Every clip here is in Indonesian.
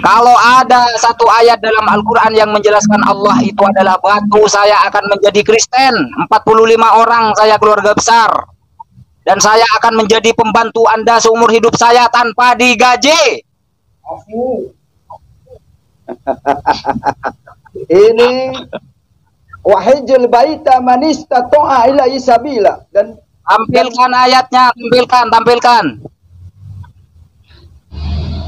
Kalau ada satu ayat dalam Al-Quran yang menjelaskan Allah itu adalah batu, saya akan menjadi Kristen. 45 orang saya keluarga besar. Dan saya akan menjadi pembantu Anda seumur hidup saya tanpa digaji. Ini wahijul baita man istata'a ilaihi sabila. Dan tampilkan ayatnya, tampilkan.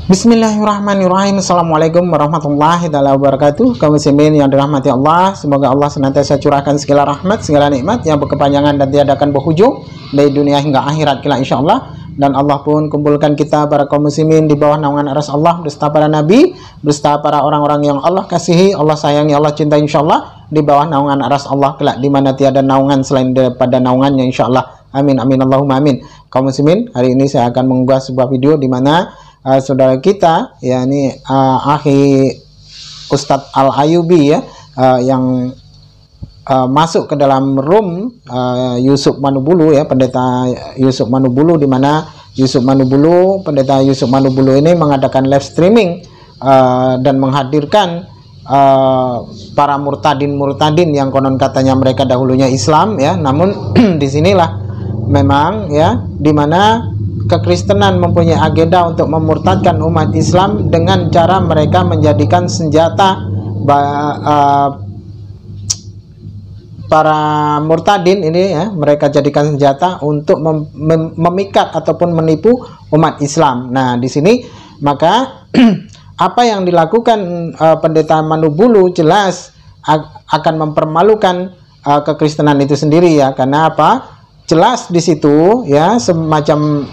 Bismillahirrahmanirrahim. Assalamualaikum warahmatullahi wabarakatuh. Kaum muslimin yang dirahmati Allah, semoga Allah senantiasa curahkan segala rahmat, segala nikmat yang berkepanjangan dan tiada akan berhujung dari dunia hingga akhirat kelak insyaallah. Dan Allah pun kumpulkan kita para kaum muslimin di bawah naungan aras Allah beserta para nabi, beserta para orang-orang yang Allah kasihi, Allah sayangi, Allah cintai insyaallah, di bawah naungan aras Allah kelak di mana tiada naungan selain daripada naungannya insyaallah. Amin amin Allahumma amin. Kaum muslimin, hari ini saya akan mengunggah sebuah video di mana saudara kita, yakni akhi Ustadz Al-Ayubi ya, yang masuk ke dalam room Yusuf Manubulu ya, pendeta Yusuf Manubulu, di mana pendeta Yusuf Manubulu ini mengadakan live streaming dan menghadirkan para murtadin yang konon katanya mereka dahulunya Islam ya, namun disinilah memang ya, di mana kekristenan mempunyai agenda untuk memurtadkan umat Islam dengan cara mereka menjadikan senjata para murtadin ini ya, mereka jadikan senjata untuk memikat ataupun menipu umat Islam. Nah, di sini maka apa yang dilakukan pendeta Manubulu jelas akan mempermalukan kekristenan itu sendiri ya, karena apa? Jelas di situ ya, semacam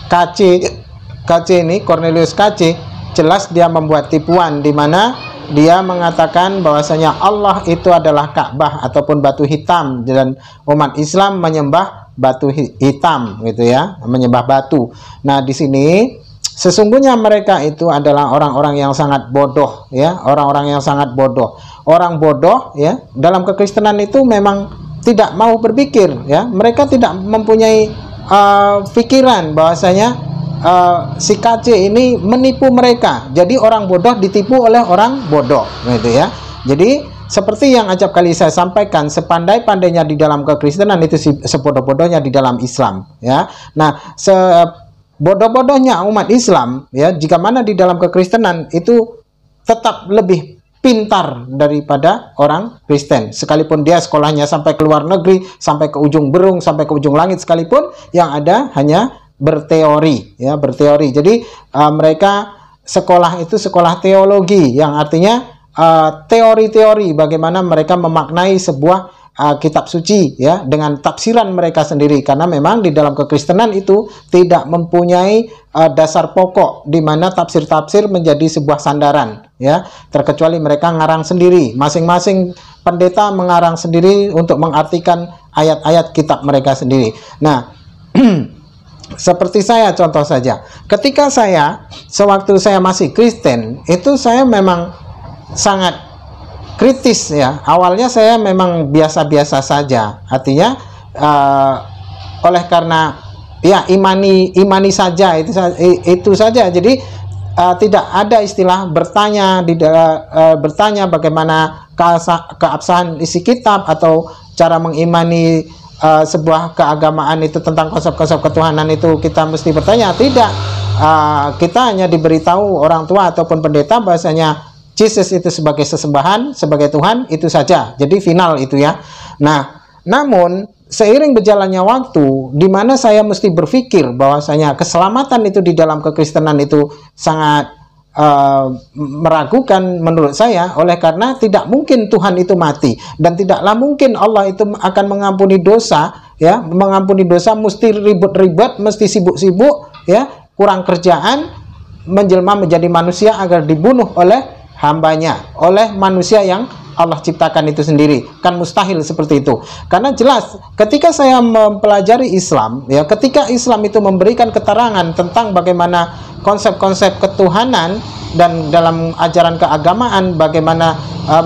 KC ini, Cornelius KC, jelas dia membuat tipuan di mana dia mengatakan bahwasanya Allah itu adalah Ka'bah ataupun batu hitam, dan umat Islam menyembah batu hitam gitu ya, menyembah batu. Nah, di sini sesungguhnya mereka itu adalah orang-orang yang sangat bodoh ya, orang-orang yang sangat bodoh. Orang bodoh ya, dalam kekristenan itu memang tidak mau berpikir ya, mereka tidak mempunyai pikiran bahwasanya si KC ini menipu mereka. Jadi orang bodoh ditipu oleh orang bodoh gitu ya. Jadi seperti yang acap kali saya sampaikan, sepandai-pandainya di dalam kekristenan itu sebodoh-bodohnya di dalam Islam ya. Nah, sebodoh-bodohnya umat Islam ya, jika mana di dalam kekristenan itu tetap lebih pintar daripada orang Kristen, sekalipun dia sekolahnya sampai ke luar negeri, sampai ke ujung berung, sampai ke ujung langit sekalipun, yang ada hanya berteori ya, berteori. Jadi mereka sekolah itu sekolah teologi, yang artinya teori-teori bagaimana mereka memaknai sebuah kitab suci ya, dengan tafsiran mereka sendiri, karena memang di dalam kekristenan itu tidak mempunyai dasar pokok di mana tafsir-tafsir menjadi sebuah sandaran ya, terkecuali mereka ngarang sendiri, masing-masing pendeta mengarang sendiri untuk mengartikan ayat-ayat kitab mereka sendiri. Nah, seperti saya contoh saja, ketika saya sewaktu saya masih Kristen itu saya memang sangat kritis ya. Awalnya saya memang biasa-biasa saja, artinya oleh karena ya imani saja, itu saja. Jadi tidak ada istilah bertanya bertanya bagaimana keabsahan isi kitab atau cara mengimani sebuah keagamaan itu, tentang konsep-konsep ketuhanan itu kita mesti bertanya. Tidak, kita hanya diberitahu orang tua ataupun pendeta bahasanya Jesus itu sebagai sesembahan, sebagai Tuhan, itu saja. Jadi final itu ya. Nah, namun seiring berjalannya waktu, di mana saya mesti berpikir bahwasanya keselamatan itu di dalam kekristenan itu sangat meragukan menurut saya, oleh karena tidak mungkin Tuhan itu mati, dan tidaklah mungkin Allah itu akan mengampuni dosa ya, mengampuni dosa mesti ribet-ribet, mesti sibuk-sibuk ya, kurang kerjaan, menjelma menjadi manusia agar dibunuh oleh hambanya, oleh manusia yang Allah ciptakan itu sendiri. Kan mustahil seperti itu. Karena jelas ketika saya mempelajari Islam ya, ketika Islam itu memberikan keterangan tentang bagaimana konsep-konsep ketuhanan dan dalam ajaran keagamaan bagaimana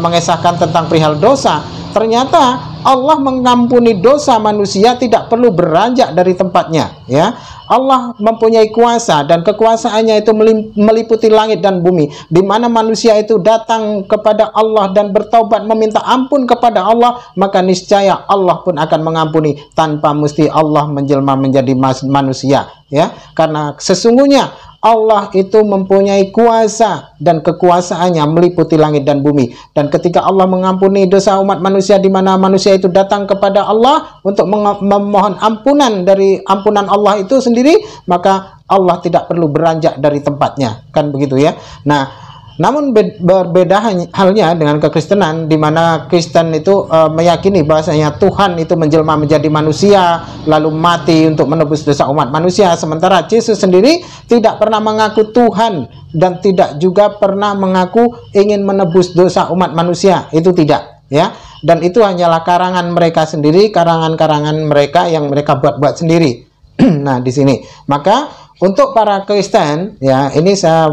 mengesahkan tentang perihal dosa, ternyata Allah mengampuni dosa manusia tidak perlu beranjak dari tempatnya, ya. Allah mempunyai kuasa dan kekuasaannya itu meliputi langit dan bumi, di mana manusia itu datang kepada Allah dan bertaubat meminta ampun kepada Allah, maka niscaya Allah pun akan mengampuni tanpa mesti Allah menjelma menjadi manusia, ya. Karena sesungguhnya Allah itu mempunyai kuasa dan kekuasaannya meliputi langit dan bumi. Dan ketika Allah mengampuni dosa umat manusia, di mana manusia itu datang kepada Allah untuk memohon ampunan dari ampunan Allah itu sendiri, maka Allah tidak perlu beranjak dari tempatnya, kan begitu ya. Nah, namun berbeda halnya dengan kekristenan, di mana Kristen itu meyakini bahwasanya Tuhan itu menjelma menjadi manusia lalu mati untuk menebus dosa umat manusia, sementara Yesus sendiri tidak pernah mengaku Tuhan dan tidak juga pernah mengaku ingin menebus dosa umat manusia. Itu tidak, ya. Dan itu hanyalah karangan mereka sendiri, karangan-karangan mereka yang mereka buat-buat sendiri. Nah, di sini maka untuk para Kristen, ya, ini saya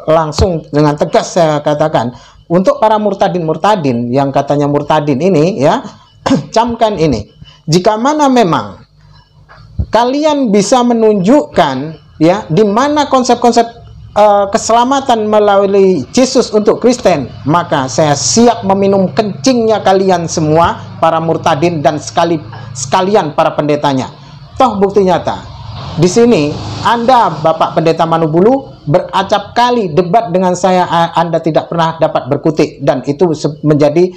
langsung dengan tegas saya katakan, untuk para murtadin yang katanya murtadin ini, ya, camkan ini. Jika mana memang kalian bisa menunjukkan, ya, di mana konsep-konsep keselamatan melalui Yesus untuk Kristen, maka saya siap meminum kencingnya kalian semua, para murtadin dan sekalian para pendetanya. Toh bukti nyata. Di sini Anda, Bapak Pendeta Manubulu, beracap kali debat dengan saya, Anda tidak pernah dapat berkutik, dan itu menjadi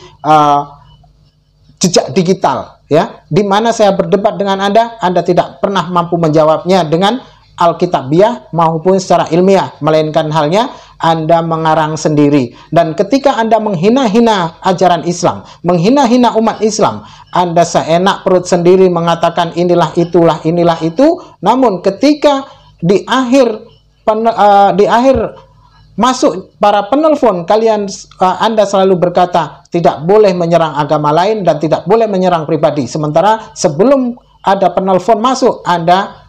jejak digital, ya, di mana saya berdebat dengan Anda tidak pernah mampu menjawabnya dengan Alkitabiah maupun secara ilmiah, melainkan halnya Anda mengarang sendiri. Dan ketika Anda menghina-hina ajaran Islam, menghina-hina umat Islam, Anda seenak perut sendiri mengatakan inilah itulah, inilah itu. Namun ketika di akhir masuk para penelpon kalian, Anda selalu berkata tidak boleh menyerang agama lain dan tidak boleh menyerang pribadi. Sementara sebelum ada penelpon masuk, Anda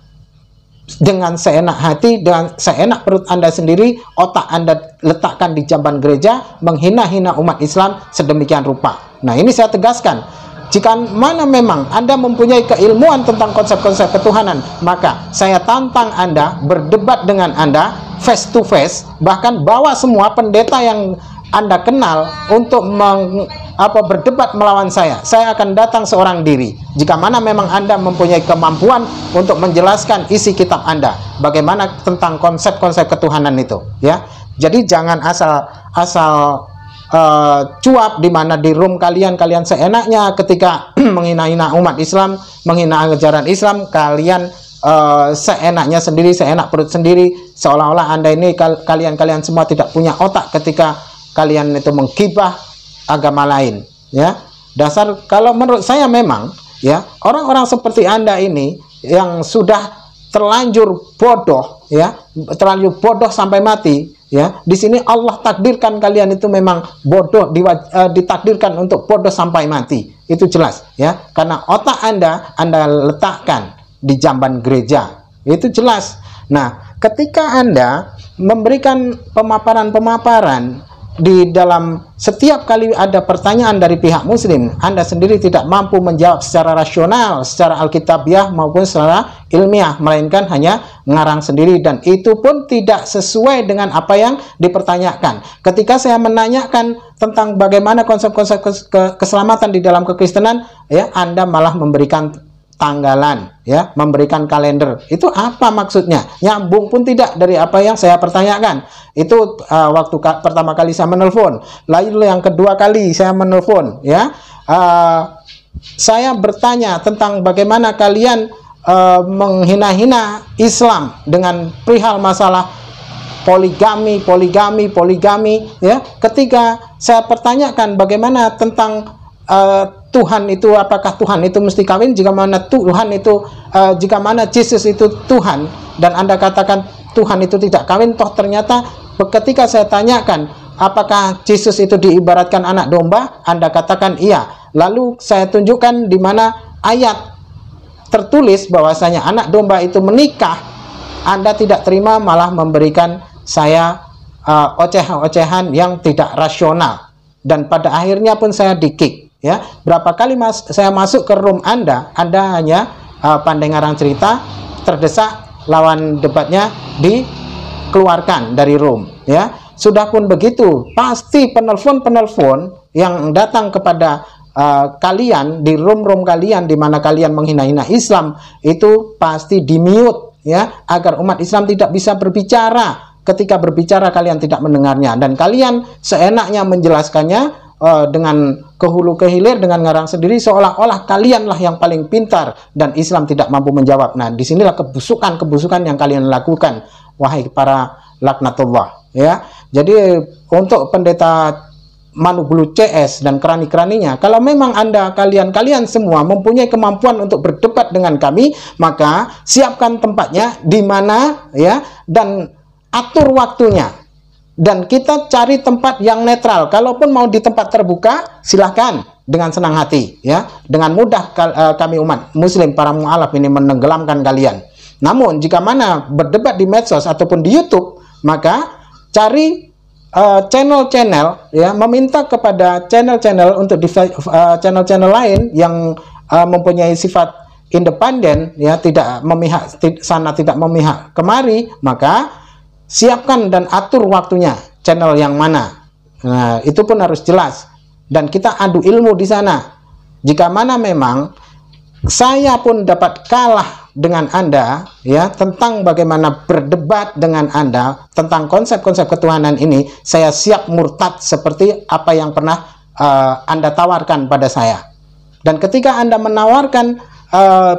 dengan seenak hati, dengan seenak perut Anda sendiri, otak Anda letakkan di jamban gereja, menghina-hina umat Islam sedemikian rupa. Nah, ini saya tegaskan, jika mana memang Anda mempunyai keilmuan tentang konsep-konsep ketuhanan, maka saya tantang Anda berdebat dengan Anda face to face, bahkan bawa semua pendeta yang Anda kenal untuk berdebat melawan saya. Saya akan datang seorang diri. Jika mana memang Anda mempunyai kemampuan untuk menjelaskan isi kitab Anda, bagaimana tentang konsep-konsep ketuhanan itu, ya. Jadi jangan asal cuap di mana di room kalian seenaknya ketika menghina-hina umat Islam, menghina ajaran Islam, kalian seenaknya sendiri, seenak perut sendiri, seolah-olah Anda ini kalian semua tidak punya otak ketika kalian itu menggibah agama lain, ya. Dasar, kalau menurut saya memang, ya, orang-orang seperti Anda ini yang sudah terlanjur bodoh, ya, terlanjur bodoh sampai mati, ya. Di sini Allah takdirkan kalian itu memang bodoh, ditakdirkan untuk bodoh sampai mati. Itu jelas, ya. Karena otak Anda letakkan di jamban gereja. Itu jelas. Nah, ketika Anda memberikan pemaparan di dalam setiap kali ada pertanyaan dari pihak muslim, Anda sendiri tidak mampu menjawab secara rasional, secara alkitabiah maupun secara ilmiah, melainkan hanya ngarang sendiri, dan itu pun tidak sesuai dengan apa yang dipertanyakan. Ketika saya menanyakan tentang bagaimana konsep-konsep keselamatan di dalam kekristenan, ya, Anda malah memberikan tanggalan, ya, memberikan kalender. Itu apa maksudnya? Nyambung pun tidak dari apa yang saya pertanyakan. Itu waktu pertama kali saya menelpon. Lalu yang kedua kali saya menelpon, ya, saya bertanya tentang bagaimana kalian menghina-hina Islam dengan perihal masalah poligami, ya. Ketika saya pertanyakan bagaimana tentang Tuhan itu, apakah Tuhan itu mesti kawin? Jika mana Tuhan itu, jika mana Yesus itu Tuhan, dan Anda katakan Tuhan itu tidak kawin, toh ternyata ketika saya tanyakan apakah Yesus itu diibaratkan anak domba, Anda katakan iya. Lalu saya tunjukkan di mana ayat tertulis bahwasanya anak domba itu menikah, Anda tidak terima, malah memberikan saya ocehan-ocehan yang tidak rasional, dan pada akhirnya pun saya di-kick. ya. Berapa kali saya masuk ke room Anda hanya pandai ngarang cerita, terdesak, lawan debatnya dikeluarkan dari room, ya. Sudah pun begitu, pasti penelpon yang datang kepada kalian di room-room kalian di mana kalian menghina-hina Islam itu pasti di-mute, ya, agar umat Islam tidak bisa berbicara. Ketika berbicara kalian tidak mendengarnya, dan kalian seenaknya menjelaskannya dengan kehulu kehilir, dengan ngarang sendiri, seolah-olah kalianlah yang paling pintar dan Islam tidak mampu menjawab. Nah, disinilah kebusukan yang kalian lakukan, wahai para laknatullah, ya. Jadi untuk pendeta Manubulu CS dan kerani-keraninya, kalau memang kalian semua mempunyai kemampuan untuk berdebat dengan kami, maka siapkan tempatnya di mana, ya, dan atur waktunya. Dan kita cari tempat yang netral. Kalaupun mau di tempat terbuka, silahkan dengan senang hati, ya. Dengan mudah kami umat muslim para mu'alaf ini menenggelamkan kalian. Namun jika mana berdebat di medsos ataupun di YouTube, maka cari channel-channel, ya, meminta kepada channel-channel untuk channel-channel lain yang mempunyai sifat independen, ya, tidak memihak sana tidak memihak kemari, maka siapkan dan atur waktunya channel yang mana. Nah, itu pun harus jelas dan kita adu ilmu di sana. Jika mana memang saya pun dapat kalah dengan Anda, ya, tentang bagaimana berdebat dengan Anda tentang konsep-konsep ketuhanan ini, saya siap murtad seperti apa yang pernah Anda tawarkan pada saya. Dan ketika Anda menawarkan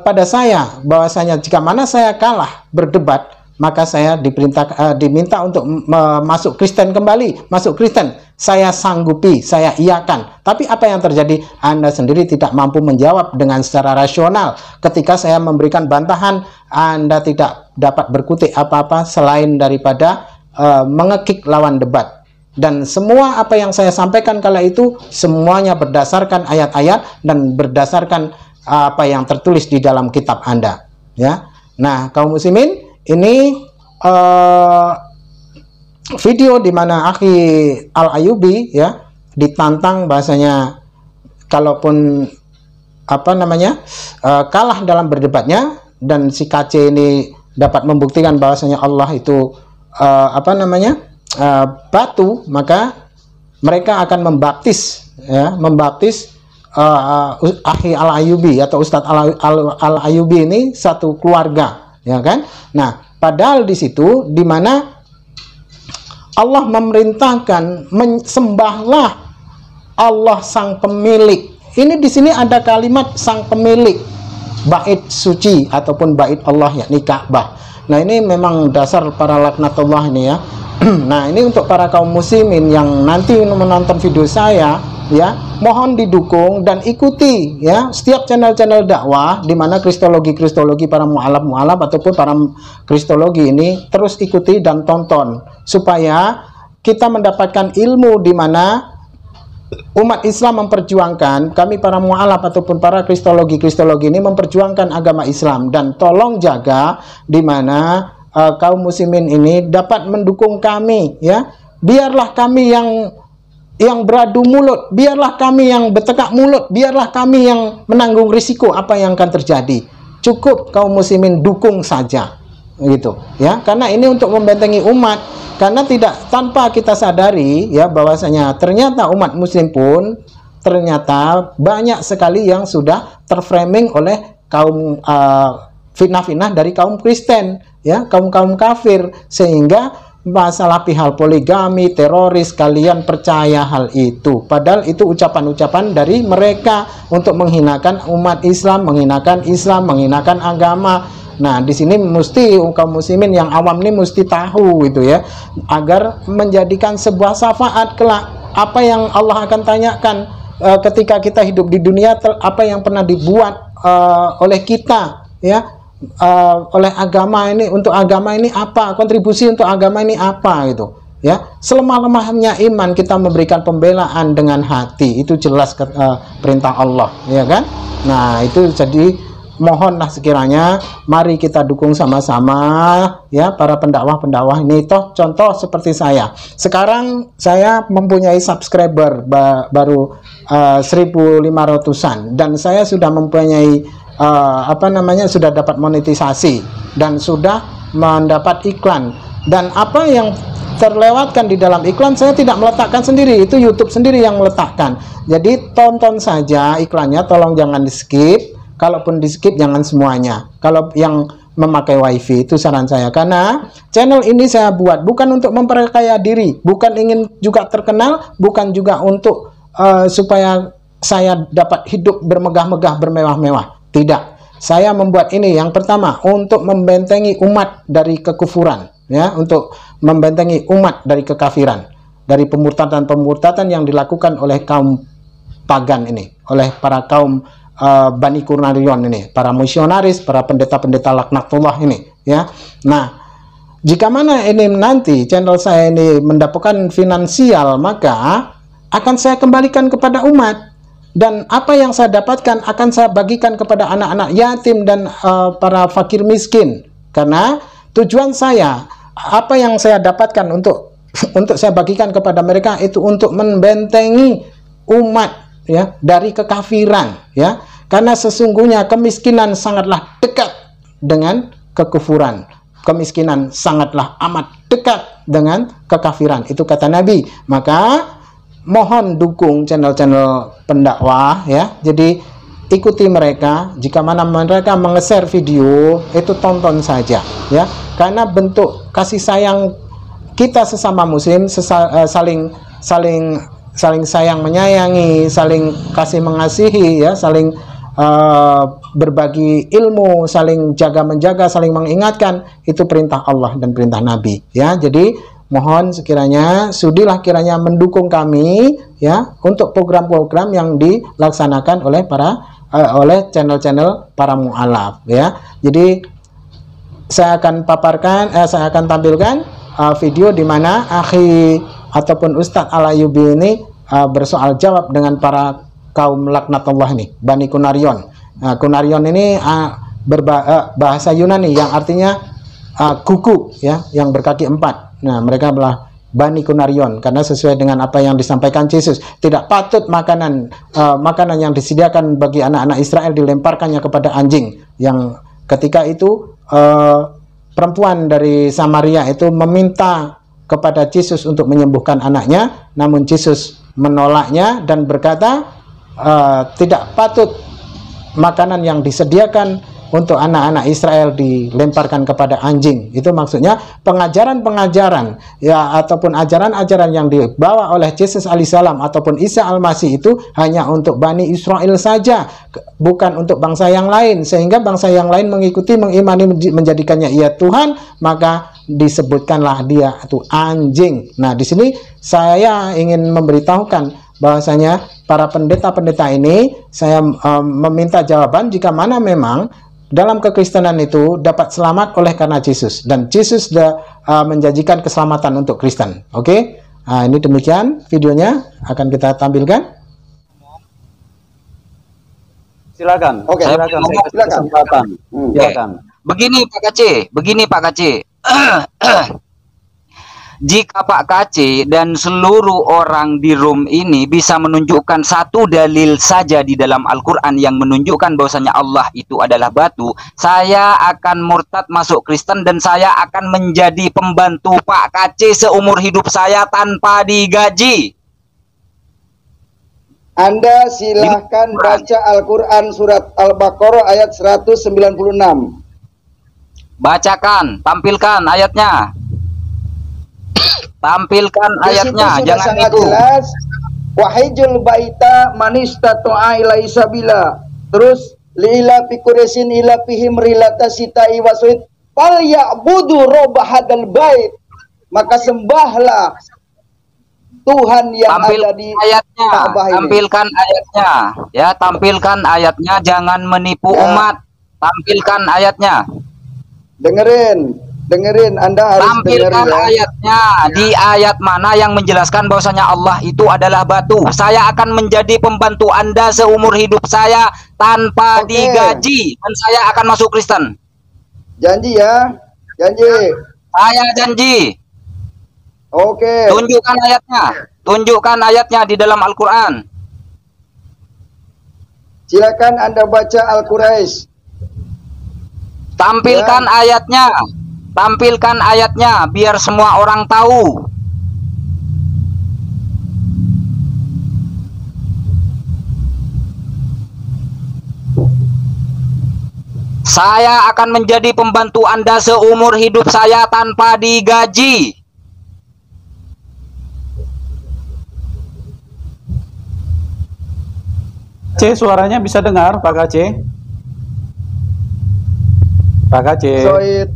pada saya bahwasanya jika mana saya kalah berdebat, maka saya diminta untuk masuk Kristen kembali, masuk Kristen. Saya sanggupi, saya iakan. Tapi apa yang terjadi? Anda sendiri tidak mampu menjawab dengan secara rasional. Ketika saya memberikan bantahan, Anda tidak dapat berkutik apa-apa selain daripada mengekik lawan debat. Dan semua apa yang saya sampaikan kala itu, semuanya berdasarkan ayat-ayat dan berdasarkan apa yang tertulis di dalam kitab Anda, ya. Nah, kaum muslimin, ini video di mana Akhi Al-Ayubi, ya, ditantang bahasanya kalaupun kalah dalam berdebatnya, dan si KC ini dapat membuktikan bahwasanya Allah itu batu, maka mereka akan membaptis, ya, Akhi Al-Ayubi atau Ustadz Al-Ayubi ini satu keluarga, ya kan. Nah, padahal di situ di mana Allah memerintahkan sembahlah Allah sang pemilik. Ini di sini ada kalimat sang pemilik bait suci ataupun bait Allah, yakni Ka'bah. Nah, ini memang dasar para laknatullah ini, ya. Nah, ini untuk para kaum muslimin yang nanti menonton video saya, ya, mohon didukung dan ikuti, ya, setiap channel-channel dakwah di mana kristologi para mu'alaf ataupun para kristologi ini, terus ikuti dan tonton supaya kita mendapatkan ilmu di mana umat Islam memperjuangkan, kami para mu'alaf ataupun para kristologi ini memperjuangkan agama Islam. Dan tolong jaga di mana kaum muslimin ini dapat mendukung kami, ya. Biarlah kami yang beradu mulut, biarlah kami yang bertekak mulut, biarlah kami yang menanggung risiko apa yang akan terjadi. Cukup kaum muslimin dukung saja, gitu, ya. Karena ini untuk membentengi umat, karena tidak tanpa kita sadari, ya, bahwasanya ternyata umat muslim pun ternyata banyak sekali yang sudah terframing oleh kaum fitnah-fitnah dari kaum Kristen, ya, kaum kafir, sehingga masalah perihal poligami, teroris, kalian percaya hal itu. Padahal itu ucapan-ucapan dari mereka untuk menghinakan umat Islam, menghinakan agama. Nah, di sini mesti kaum muslimin yang awam ini mesti tahu itu, ya, agar menjadikan sebuah syafaat kelak. Apa yang Allah akan tanyakan ketika kita hidup di dunia, apa yang pernah dibuat oleh kita, ya, oleh agama ini, untuk agama ini apa, kontribusi untuk agama ini apa, gitu, ya. Selemah-lemahnya iman kita memberikan pembelaan dengan hati, itu jelas perintah Allah, ya kan. Nah, itu jadi mohonlah sekiranya mari kita dukung sama-sama ya para pendakwah-pendakwah ini. Toh contoh seperti saya. Sekarang saya mempunyai subscriber baru 1.500-an dan saya sudah mempunyai sudah dapat monetisasi dan sudah mendapat iklan, dan apa yang terlewatkan di dalam iklan saya tidak meletakkan sendiri, itu YouTube sendiri yang meletakkan. Jadi tonton saja iklannya, tolong jangan di skip. Kalaupun di skip jangan semuanya. Kalau yang memakai wifi itu saran saya, karena channel ini saya buat bukan untuk memperkaya diri, bukan ingin juga terkenal, bukan juga untuk supaya saya dapat hidup bermegah-megah, bermewah-mewah. Tidak. Saya membuat ini yang pertama untuk membentengi umat dari kekufuran, ya, untuk membentengi umat dari kekafiran, dari pemurtadan-pemurtadan yang dilakukan oleh kaum pagan ini, oleh para kaum Bani Kurnarion ini, para misionaris, para pendeta-pendeta laknatullah ini, ya. Nah, jika mana ini nanti channel saya ini mendapatkan finansial, maka akan saya kembalikan kepada umat. Dan apa yang saya dapatkan akan saya bagikan kepada anak-anak yatim dan para fakir miskin. Karena tujuan saya, apa yang saya dapatkan untuk saya bagikan kepada mereka itu untuk membentengi umat, ya, dari kekafiran, ya. Karena sesungguhnya kemiskinan sangatlah dekat dengan kekufuran. Kemiskinan sangatlah amat dekat dengan kekafiran. Itu kata Nabi. Maka mohon dukung channel-channel pendakwah, ya. Jadi ikuti mereka. Jika mana mereka menge-share video, itu tonton saja, ya. Karena bentuk kasih sayang kita sesama muslim, saling sayang menyayangi, saling kasih mengasihi, ya, saling berbagi ilmu, saling jaga menjaga, saling mengingatkan, itu perintah Allah dan perintah Nabi, ya. Jadi mohon sekiranya sudilah kiranya mendukung kami, ya, untuk program-program yang dilaksanakan oleh oleh channel-channel para mu'alaf, ya. Jadi saya akan saya akan tampilkan video di mana akhi ataupun Ustadz Al-Ayyubi ini bersoal jawab dengan para kaum laknatullah ini, Bani Kunarion. Kunarion ini bahasa Yunani yang artinya kuku, ya, yang berkaki 4. Nah, mereka adalah Bani Kunarion karena sesuai dengan apa yang disampaikan Yesus, tidak patut makanan yang disediakan bagi anak-anak Israel dilemparkannya kepada anjing. Yang ketika itu perempuan dari Samaria itu meminta kepada Yesus untuk menyembuhkan anaknya, namun Yesus menolaknya dan berkata tidak patut makanan yang disediakan untuk anak-anak Israel dilemparkan kepada anjing. Itu maksudnya pengajaran-pengajaran, ya, ataupun ajaran-ajaran yang dibawa oleh Yesus alaihissalam ataupun Isa al-Masih itu hanya untuk Bani Israel saja, bukan untuk bangsa yang lain. Sehingga bangsa yang lain mengikuti, mengimani, menjadikannya ia Tuhan, maka disebutkanlah dia itu anjing. Nah, di sini saya ingin memberitahukan bahwasanya para pendeta-pendeta ini, saya meminta jawaban jika mana memang dalam kekristenan itu dapat selamat oleh karena Yesus, dan Yesus sudah menjanjikan keselamatan untuk Kristen. Oke, nah, ini demikian videonya akan kita tampilkan. Silakan. Oke, silakan. Silakan. Begini Pak Kaci. Jika Pak Kaci dan seluruh orang di room ini bisa menunjukkan satu dalil saja di dalam Al-Quran yang menunjukkan bahwasanya Allah itu adalah batu, saya akan murtad masuk Kristen dan saya akan menjadi pembantu Pak Kaci seumur hidup saya tanpa digaji. Anda silahkan baca Al-Quran surat Al-Baqarah ayat 196. Bacakan, tampilkan ayatnya. Tampilkan ayatnya, jangan sangat itu. Jelas, wahijul baita manista to'a ilai sabila. Terus lila pikuresin ila pihim rilata sitai wasuit fal ya'budu robbahadal bait. Maka sembahlah Tuhan yang ada di ayatnya, Ka'bah ini. tampilkan ayatnya, ya, tampilkan ayatnya, jangan menipu umat. Tampilkan ayatnya. Dengerin. Dengerin, Anda harus Tampilkan dengerin ya. ayatnya. Di ayat mana yang menjelaskan bahwasanya Allah itu adalah batu? Saya akan menjadi pembantu Anda seumur hidup saya tanpa Oke. digaji, dan saya akan masuk Kristen. Janji ya. Janji. Saya janji. Oke. Tunjukkan ayatnya. Tunjukkan ayatnya di dalam Al-Quran. Silakan Anda baca Al-Quraisy. Tampilkan ayatnya. Tampilkan ayatnya biar semua orang tahu. Saya akan menjadi pembantu Anda seumur hidup saya tanpa digaji. C, suaranya bisa dengar, Pak KC? Pak KC. Soid.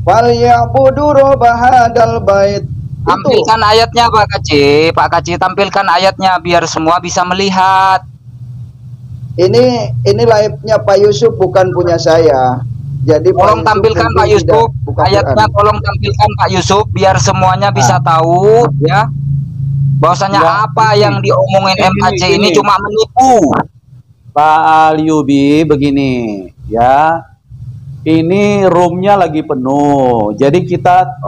Wal ya'budu rabb hadzal bait. Tampilkan ayatnya Pak Kaci. Pak Kaci tampilkan ayatnya biar semua bisa melihat. Ini live-nya Pak Yusuf, bukan punya saya. Jadi Tolong tampilkan Pak Yusuf ayatnya, tolong tampilkan Pak Yusuf biar semuanya bisa tahu ya. Bahwasanya apa yang diomongin MAC ini cuma menipu. Pak Alyubi, begini ya. Ini roomnya lagi penuh, jadi kita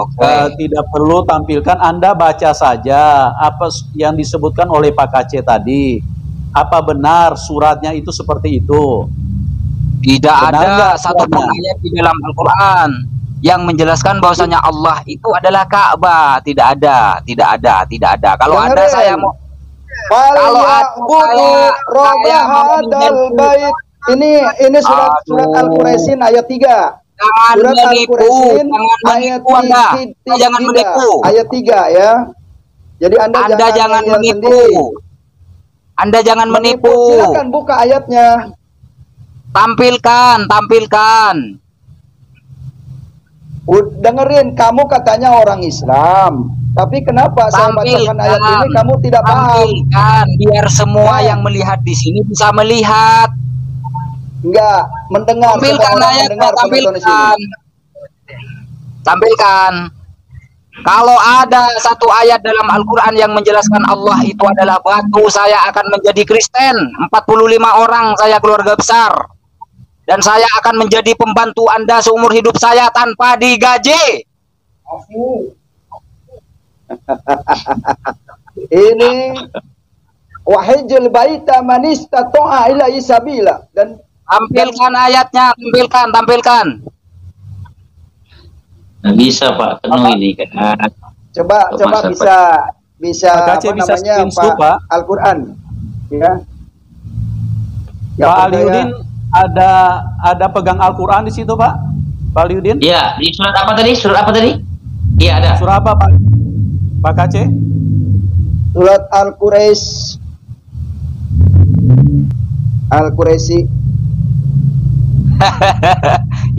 tidak perlu tampilkan. Anda baca saja apa yang disebutkan oleh Pak KC tadi. Apa benar suratnya itu seperti itu? Tidak ada satupun ayat di dalam Al-Quran yang menjelaskan bahwasanya Allah itu adalah Ka'bah. Tidak ada, tidak ada, tidak ada. Kalau ada saya mau. Kalau ada saya mau bait. Ini surat Al-Quraisy ayat 3. Jangan Surat menipu, Al-Quraisy ayat 3. Jangan menipu. Ayat 3 ya. Jadi Anda jangan menipu. Anda jangan menipu. Silakan buka ayatnya. Tampilkan. Dengerin, kamu katanya orang Islam. Tapi kenapa saya bacakan ayat ini kamu tidak paham? Tampilkan biar semua yang melihat di sini bisa melihat. Enggak, mendengar. Tampilkan ayatnya, tampilkan. Kalau ada satu ayat dalam Al-Quran yang menjelaskan Allah itu adalah batu, saya akan menjadi Kristen. 45 orang saya keluarga besar. Dan saya akan menjadi pembantu Anda seumur hidup saya tanpa digaji. Ini wahijul baita man istata'a ilaihi sabila. Dan tampilkan ayatnya, tampilkan. Nggak bisa Pak, penuh ini kan. Coba bisa apa namanya Pak Al-Quran ya. Pak Aliuddin ada pegang Al-Quran di situ Pak? Pak Aliuddin? Iya, di surat apa tadi? Iya ada. Surat apa Pak? Pak KC? Surat Al-Quraisy.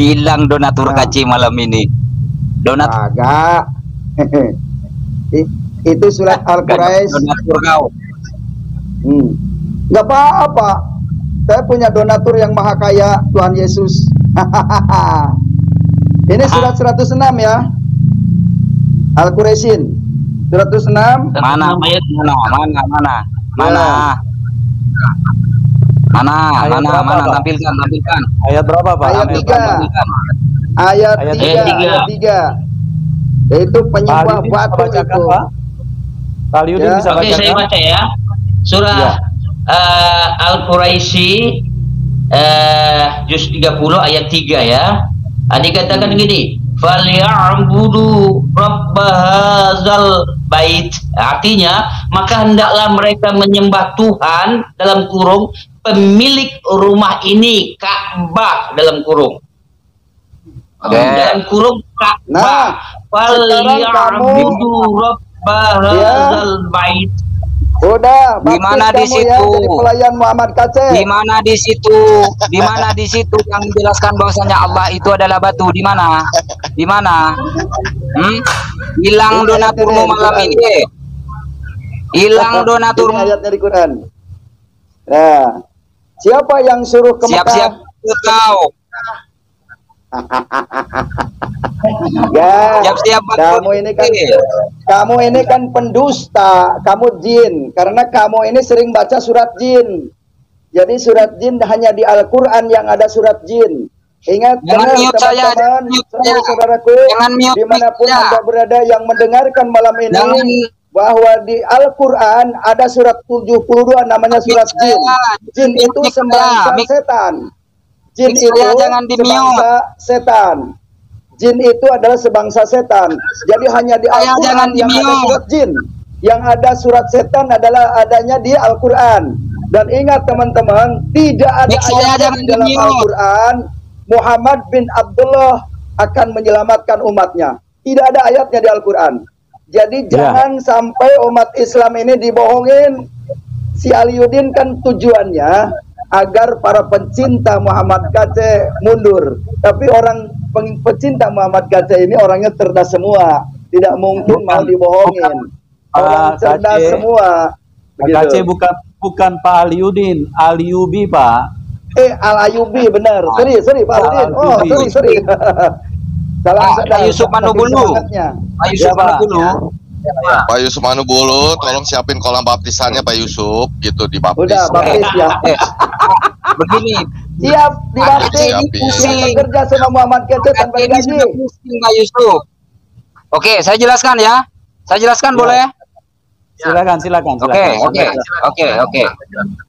Hilang donatur KC malam ini. Agak. Itu surat Al-Quraisy. Donatur kau. Nggak apa-apa. Saya punya donatur yang maha kaya, Tuhan Yesus. Ini surat 106 ya. Al-Quraisy 106. Mana? Tampilkan. Ayat berapa Pak? Ayat 3. Ayat 3. Itu penyembah batu itu. Pak Aliuddin bisa bacakan? Oke, saya baca ya. Surah Al-Quraisy juz 30 ayat 3 ya. Dikatakan gini, "Falya'budu rabb hadzal bait." Artinya, maka hendaklah mereka menyembah Tuhan dalam kurung pemilik rumah ini, Ka'bah dalam kurung. Dalam kurung Ka'bah. Falya'budu rabb hadzal bait. Udah, di mana di situ? Ya, jadi pelayan Muhammad KC. Di mana di situ? Di mana di situ yang menjelaskan bahwasanya Allah itu adalah batu? Di mana? Di mana? Hilang donaturmu malam ini. Hilang donaturmu. Ayatnya di Quran. Nah, siapa yang suruh ke Mekah? Siap-siap kau. Ya, Siap-siap, Pak. kamu ini kan pendusta, kamu jin, karena kamu ini sering baca surat jin. Jadi surat jin hanya di Al-Quran yang ada surat jin. Ingat, teman-teman, saudara-saudaraku, dimanapun Anda berada yang mendengarkan malam ini, bahwa di Al-Quran ada surat 72 namanya surat jin. Jin itu sebangsa setan. Jin itu sebangsa setan. Jin itu adalah sebangsa setan. Jadi hanya di Al-Quran yang ada surat jin. Yang ada surat setan adalah adanya di Al-Quran. Dan ingat teman-teman, tidak ada ayat di dalam Al-Quran Muhammad bin Abdullah akan menyelamatkan umatnya. Tidak ada ayatnya di Al-Quran. Jadi jangan sampai umat Islam ini dibohongin. Si Aliuddin kan tujuannya agar para pencinta Muhammad KC mundur. Tapi orang pencinta Muhammad KC ini orangnya cerdas semua. Tidak mungkin mau dibohongin. Orang cerdas semua. Pak KC bukan Pak Aliuddin, Alyubi, Pak. Al-Ayubi, benar. Sorry Pak Aliuddin. Oh, sorry. Pak Yusuf Manubulu. Pak Yusuf Manubulu, tolong siapin kolam baptisannya Pak Yusuf, gitu dibaptis. Udah, baptis ya. Begini. Siap dibaptis. Bekerja sama Muhammad Kece tanpa gaji. Pak Yusuf. Oke, saya jelaskan ya. Saya jelaskan boleh? Silakan.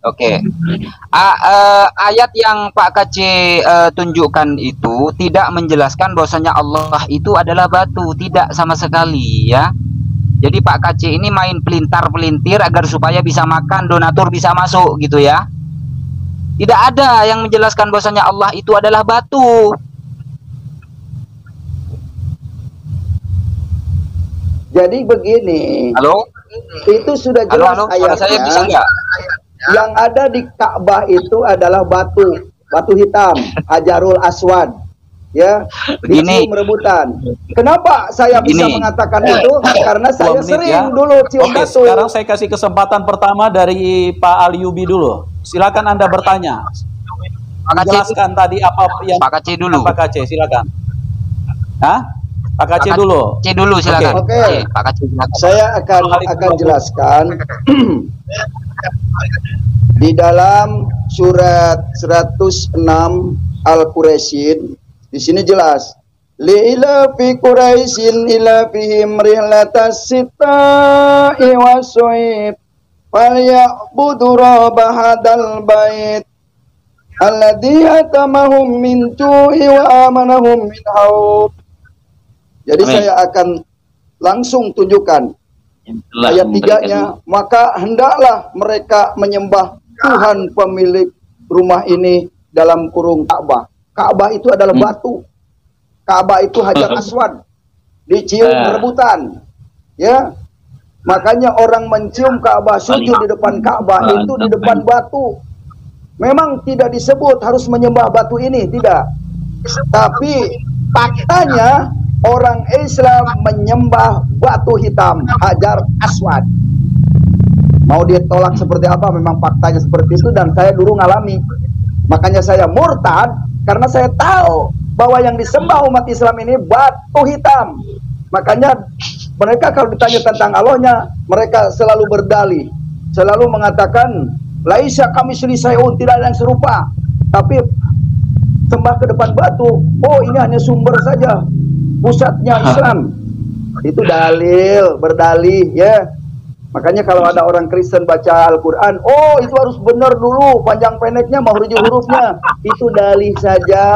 Oke. Ayat yang Pak KC tunjukkan itu tidak menjelaskan bahwasanya Allah itu adalah batu, tidak sama sekali ya. Jadi Pak KC ini main pelintar-pelintir agar supaya bisa makan, donatur bisa masuk gitu ya. Tidak ada yang menjelaskan bahwasanya Allah itu adalah batu. Jadi begini. Halo? Itu sudah jelas ayatnya. Saya bisa enggak? Yang ada di Ka'bah itu adalah batu hitam, Hajarul Aswad. Ya, dicium rebutan. Kenapa saya bisa mengatakan itu? Karena saya sering dulu cium batu. Sekarang saya kasih kesempatan pertama dari Pak Alyubi dulu. Silakan Anda bertanya. Jelaskan tadi apa yang Pak KC dulu. Pak KC, silakan. Hah? Pak KC dulu. KC dulu silakan. Oke. Pak KC silakan. Saya akan jelaskan di dalam surat 106 Al-Quraisyin. Di sini jelas, li'ila fi Quraisyin ila fihim rihlatas sita'i wasu'ib falyabudu rabba hadal bait alladhi atamahum min tu'i wa amanahum min haub. Jadi saya akan langsung tunjukkan ayat 3-nya. Maka hendaklah mereka menyembah Tuhan pemilik rumah ini dalam kurung Ka'bah. Ka'bah itu adalah batu. Ka'bah itu Hajar Aswad. Dicium rebutan. Ya. Makanya orang mencium Ka'bah, sujud di depan Ka'bah itu di depan batu. Memang tidak disebut harus menyembah batu ini, tidak. Tapi faktanya orang Islam menyembah batu hitam, Hajar Aswad. Mau ditolak seperti apa, memang faktanya seperti itu dan saya dulu ngalami. Makanya saya murtad karena saya tahu bahwa yang disembah umat Islam ini batu hitam. Makanya mereka kalau ditanya tentang Allahnya, mereka selalu berdalih, selalu mengatakan laisa kamitslihi syai'un, tidak ada yang serupa. Tapi sembah ke depan batu, oh ini hanya sumber saja, pusatnya Islam. Itu dalil, berdalih ya. Makanya kalau ada orang Kristen baca Al-Quran, oh itu harus benar dulu, panjang pendeknya, mau hurufnya. Itu dalih saja.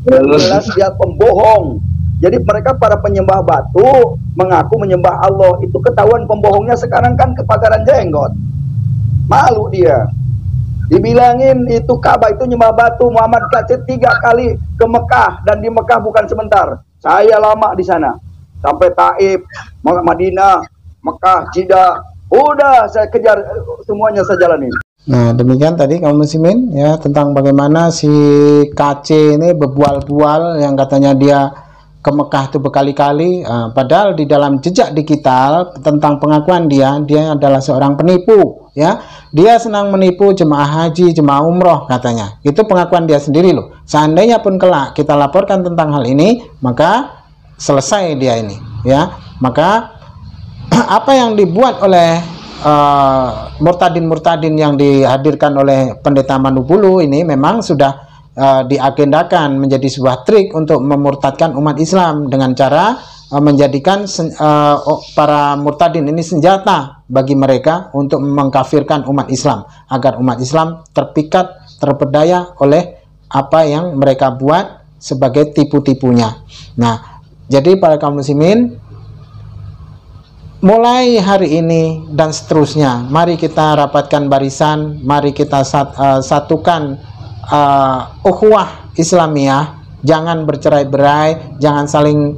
Jelas dia pembohong. Jadi mereka para penyembah batu mengaku menyembah Allah. Itu ketahuan pembohongnya sekarang kan kebakaran jenggot. Malu dia. Dibilangin itu Ka'bah itu nyembah batu. Muhammad KC 3 kali ke Mekah, dan di Mekah bukan sebentar. Saya lama di sana. Sampai Taif, Madinah, Mekah, Jeddah, udah saya kejar semuanya, saya jalanin. Nah demikian tadi kaum muslimin ya, tentang bagaimana si KC ini berbual-bual yang katanya dia ke Mekah itu berkali-kali, padahal di dalam jejak digital tentang pengakuan dia adalah seorang penipu, ya. Dia senang menipu jemaah haji, jemaah umroh katanya. Itu pengakuan dia sendiri loh. Seandainya pun kelak kita laporkan tentang hal ini, maka selesai dia ini, ya. Maka apa yang dibuat oleh murtadin-murtadin yang dihadirkan oleh Pendeta Manubulu ini memang sudah diagendakan menjadi sebuah trik untuk memurtadkan umat Islam dengan cara menjadikan para murtadin ini senjata bagi mereka untuk mengkafirkan umat Islam, agar umat Islam terpikat, terpedaya oleh apa yang mereka buat sebagai tipu-tipunya. Nah, jadi para kaum muslimin, mulai hari ini dan seterusnya, mari kita rapatkan barisan, mari kita satukan ukhuwah Islamiyah, jangan bercerai-berai, jangan saling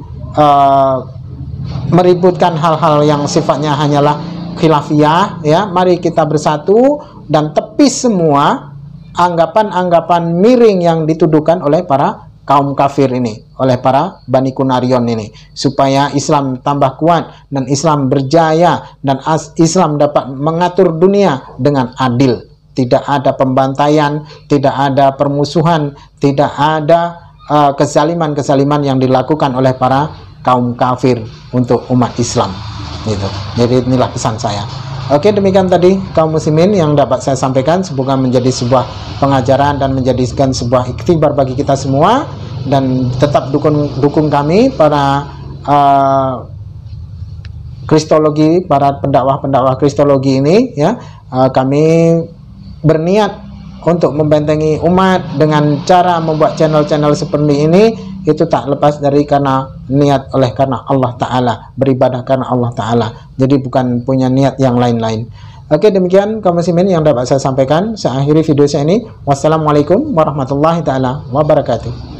meributkan hal-hal yang sifatnya hanyalah khilafiyah, ya. Mari kita bersatu dan tepis semua anggapan-anggapan miring yang dituduhkan oleh para kaum kafir ini, oleh para Bani Kunarion ini, supaya Islam tambah kuat dan Islam berjaya dan Islam dapat mengatur dunia dengan adil. Tidak ada pembantaian, tidak ada permusuhan, tidak ada kezaliman-kezaliman yang dilakukan oleh para kaum kafir untuk umat Islam. Gitu. Jadi inilah pesan saya. Oke, demikian tadi kaum muslimin yang dapat saya sampaikan. Semoga menjadi sebuah pengajaran dan menjadikan sebuah iktibar bagi kita semua. Dan tetap dukung kami para kristologi, para pendakwah-pendakwah kristologi ini, ya. Kami berniat untuk membentengi umat dengan cara membuat channel-channel seperti ini. Itu tak lepas dari karena niat karena Allah Ta'ala, beribadah karena Allah Ta'ala, jadi bukan punya niat yang lain-lain. Oke, demikian kaum muslimin yang dapat saya sampaikan. Saya akhiri video saya ini. Wassalamualaikum warahmatullahi ta'ala wabarakatuh.